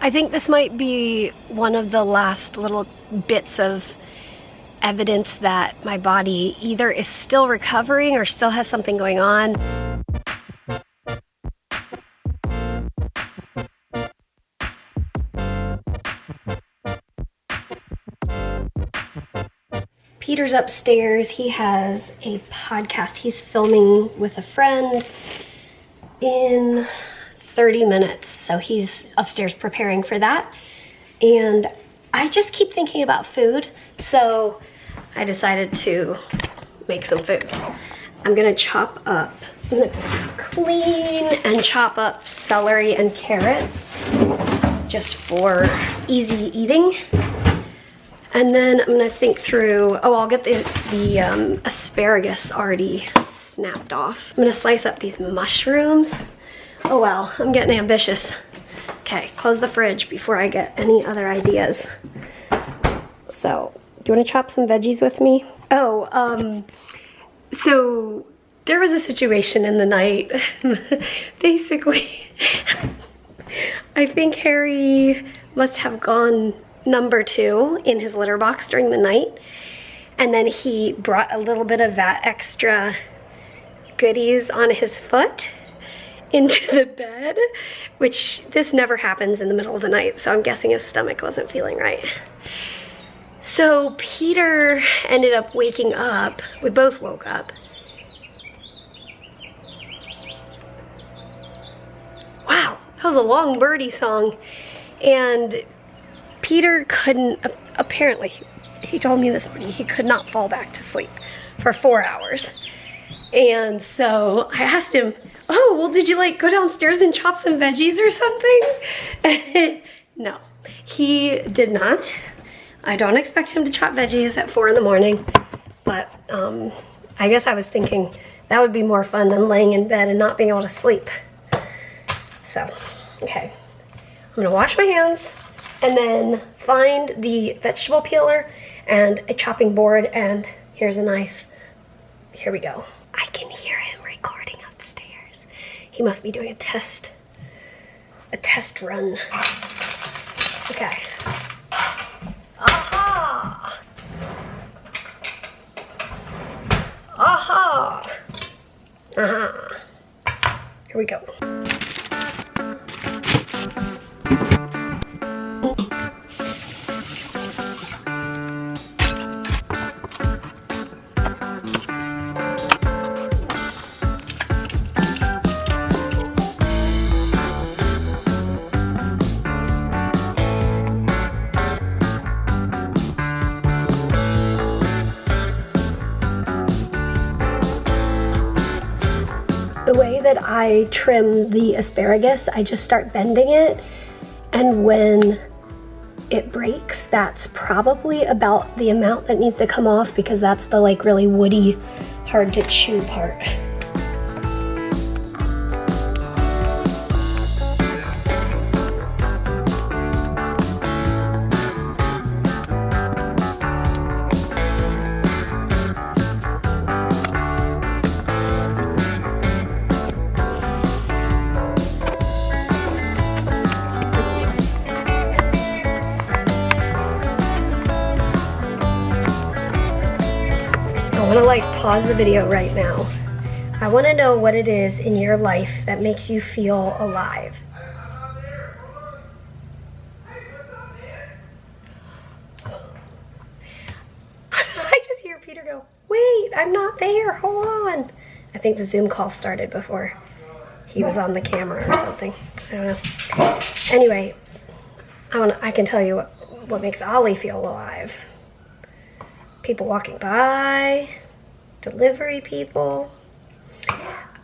I think this might be one of the last little bits of evidence that my body either is still recovering or still has something going on. Peter's upstairs. He has a podcast he's filming with a friend in 30 minutes. So he's upstairs preparing for that. And I just keep thinking about food. So I decided to make some food. I'm gonna clean and chop up celery and carrots just for easy eating. And then I'm gonna think through, I'll get the asparagus already snapped off. I'm gonna slice up these mushrooms. Oh well, I'm getting ambitious. Okay, close the fridge before I get any other ideas. So, do you wanna chop some veggies with me? So there was a situation in the night. Basically, I think Harry must have gone number 2 in his litter box during the night, and then he brought a little bit of that extra goodies on his foot into the bed, which this never happens in the middle of the night, so I'm guessing his stomach wasn't feeling right. So Peter ended up waking up. We both woke up. Wow, that was a long birdie song. And Peter couldn't, apparently, he told me this morning, he could not fall back to sleep for 4 hours. And so I asked him, oh, well, did you like go downstairs and chop some veggies or something? No, he did not. I don't expect him to chop veggies at 4 in the morning, but I guess I was thinking that would be more fun than laying in bed and not being able to sleep. So, okay, I'm gonna wash my hands and then find the vegetable peeler and a chopping board, and here's a knife. Here we go. I can hear him recording upstairs. He must be doing a test run. Okay. Aha! Aha! Uh-huh. Here we go. The way that I trim the asparagus, I just start bending it, and when it breaks, that's probably about the amount that needs to come off, because that's the like really woody, hard to chew part. I want to like pause the video right now. I want to know what it is in your life that makes you feel alive. I just hear Peter go, wait, I'm not there, hold on. I think the Zoom call started before he was on the camera or something. I don't know. Anyway, I can tell you what makes Ollie feel alive. People walking by, delivery people.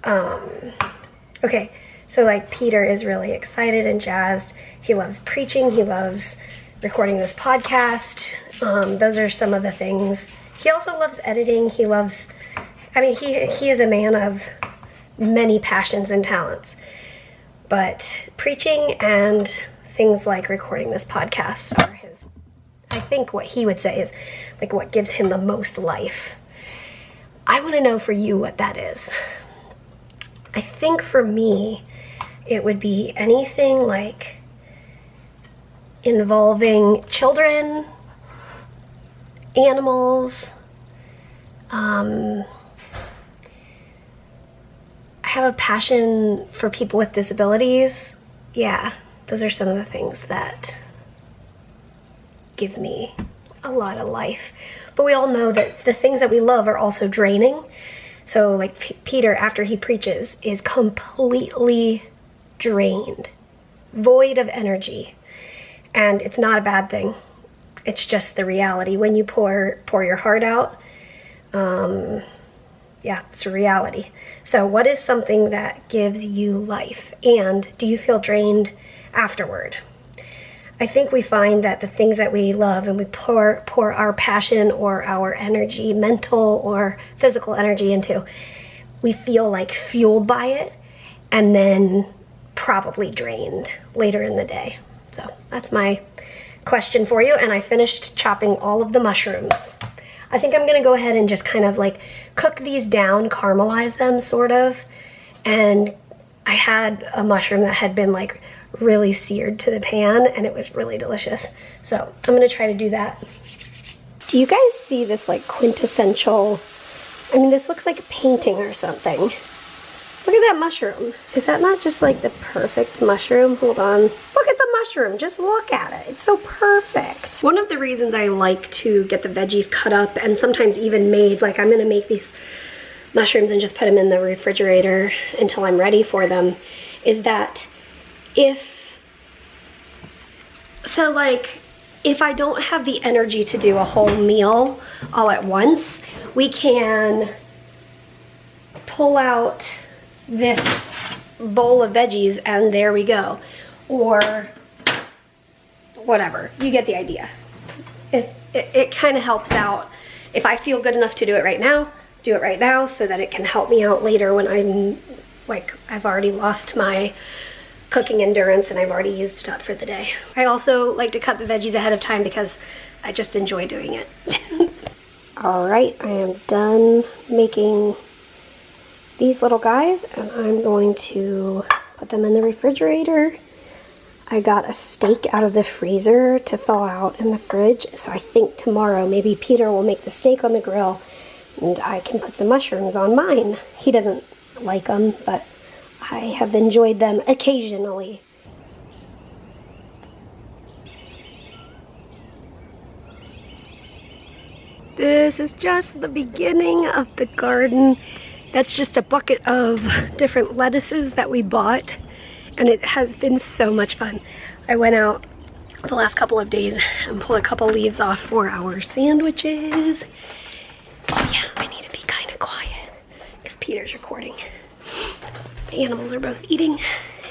Okay, so like Peter is really excited and jazzed. He loves preaching, he loves recording this podcast. Those are some of the things. He also loves editing. He loves, I mean, he is a man of many passions and talents. But preaching and things like recording this podcast are his, I think what he would say is like what gives him the most life. I want to know for you what that is. I think for me, it would be anything like involving children, animals. I have a passion for people with disabilities. Yeah, those are some of the things that give me a lot of life. But we all know that the things that we love are also draining. So like Peter, after he preaches, is completely drained, void of energy. And it's not a bad thing. It's just the reality. When you pour your heart out, yeah, it's a reality. So what is something that gives you life? And do you feel drained afterward? I think we find that the things that we love and we pour our passion or our energy, mental or physical energy into, we feel like fueled by it and then probably drained later in the day. So that's my question for you. And I finished chopping all of the mushrooms. I think I'm gonna go ahead and just kind of like cook these down, caramelize them sort of. And I had a mushroom that had been like really seared to the pan and it was really delicious. So I'm gonna try to do that. Do you guys see this like quintessential, I mean, this looks like a painting or something. Look at that mushroom. Is that not just like the perfect mushroom? Hold on. Look at the mushroom. Just look at it. It's so perfect. One of the reasons I like to get the veggies cut up and sometimes even made, like I'm gonna make these mushrooms and just put them in the refrigerator until I'm ready for them, is that if I don't have the energy to do a whole meal all at once, we can pull out this bowl of veggies and there we go. Or whatever, you get the idea. It kind of helps out. If I feel good enough to do it right now, do it right now so that it can help me out later when I'm like, I've already lost my cooking endurance and I've already used it up for the day. I also like to cut the veggies ahead of time because I just enjoy doing it. All right, I am done making these little guys and I'm going to put them in the refrigerator. I got a steak out of the freezer to thaw out in the fridge, so I think tomorrow maybe Peter will make the steak on the grill and I can put some mushrooms on mine. He doesn't like them, but I have enjoyed them occasionally. This is just the beginning of the garden. That's just a bucket of different lettuces that we bought, and it has been so much fun. I went out the last couple of days and pulled a couple leaves off for our sandwiches. Yeah, I need to be kind of quiet because Peter's recording. The animals are both eating,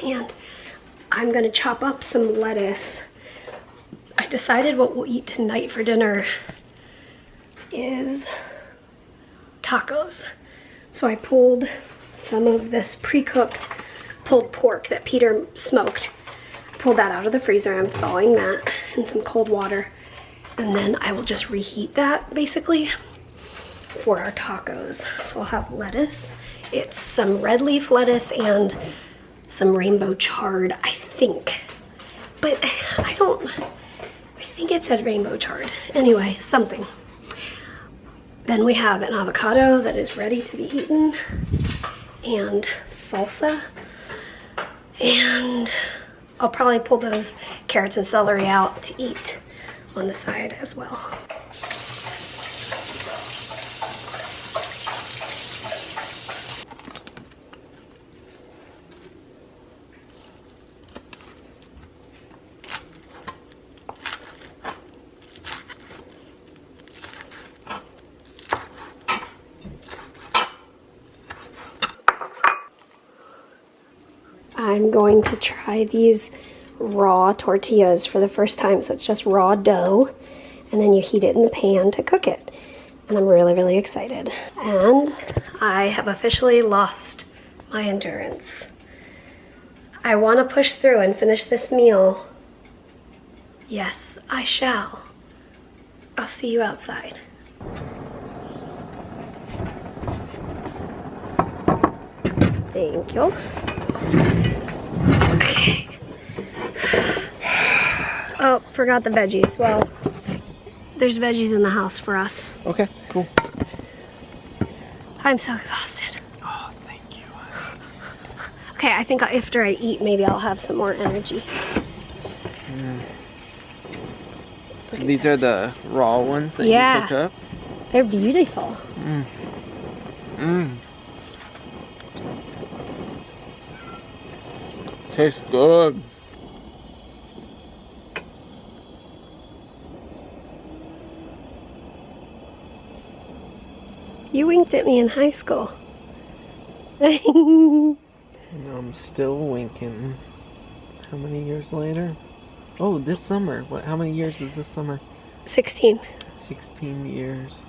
and I'm gonna chop up some lettuce. I decided what we'll eat tonight for dinner is tacos. So I pulled some of this pre-cooked pulled pork that Peter smoked. I pulled that out of the freezer. I'm thawing that in some cold water, and then I will just reheat that basically for our tacos. So I'll have lettuce. It's some red leaf lettuce and some rainbow chard, I think. But I think it said rainbow chard. Anyway, something. Then we have an avocado that is ready to be eaten, and salsa. And I'll probably pull those carrots and celery out to eat on the side as well. I'm going to try these raw tortillas for the first time. So it's just raw dough, and then you heat it in the pan to cook it. And I'm really, really excited. And I have officially lost my endurance. I want to push through and finish this meal. Yes, I shall. I'll see you outside. Thank you. Okay. Oh, Oh, forgot the veggies. Well, there's veggies in the house for us. Okay, cool. I'm so exhausted. Oh, thank you. Okay, I think after I eat, maybe I'll have some more energy. So these are the raw ones that you cook up? They're beautiful. Tastes good. You winked at me in high school. And I'm still winking. How many years later? Oh, this summer. What? How many years is this summer? 16. 16 years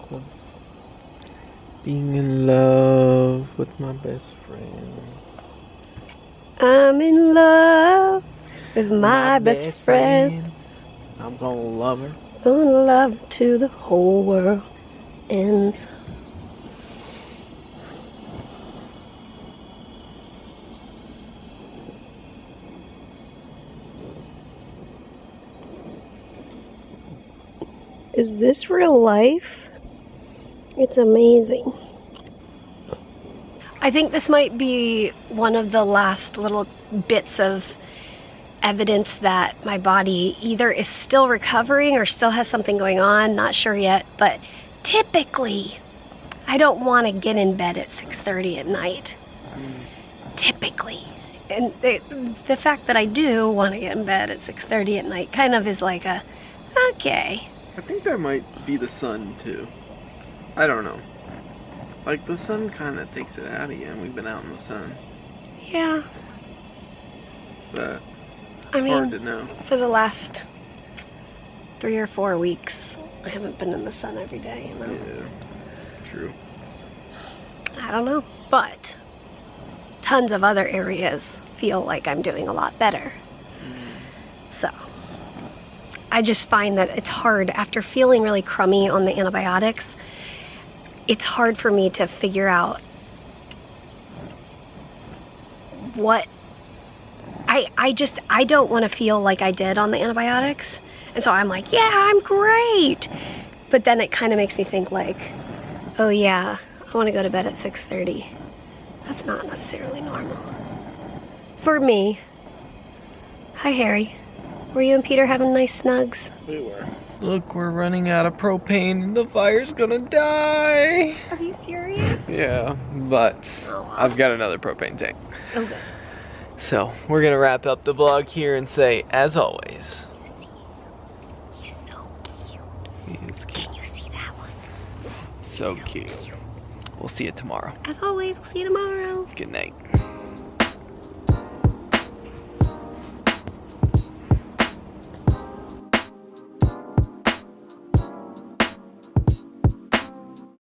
of being in love with my best friend. I'm in love with my best friend. I'm gonna love her. Gonna love her till the whole world ends. Is this real life? It's amazing. I think this might be one of the last little bits of evidence that my body either is still recovering or still has something going on, not sure yet, but typically I don't want to get in bed at 6:30 at night. Typically. And the fact that I do want to get in bed at 6:30 at night kind of is like a, okay. I think that might be the sun too. I don't know. Like the sun kind of takes it out again. We've been out in the sun. Yeah. But it's hard to know. For the last 3 or 4 weeks, I haven't been in the sun every day, you know? Yeah, true. I don't know, but tons of other areas feel like I'm doing a lot better. So, I just find that it's hard, after feeling really crummy on the antibiotics, it's hard for me to figure out what I don't want to feel like I did on the antibiotics. And so I'm like, yeah, I'm great. But then it kind of makes me think like, oh yeah, I want to go to bed at 6:30. That's not necessarily normal. For me. Hi, Harry. Were you and Peter having nice snugs? We were. Look, we're running out of propane and the fire's gonna die. Are you serious? Yeah, but Oh, wow. I've got another propane tank. Okay. So, we're gonna wrap up the vlog here and say, as always. You see? He's so cute. He is cute. Can you see that one? So cute. We'll see you tomorrow. As always, we'll see you tomorrow. Good night.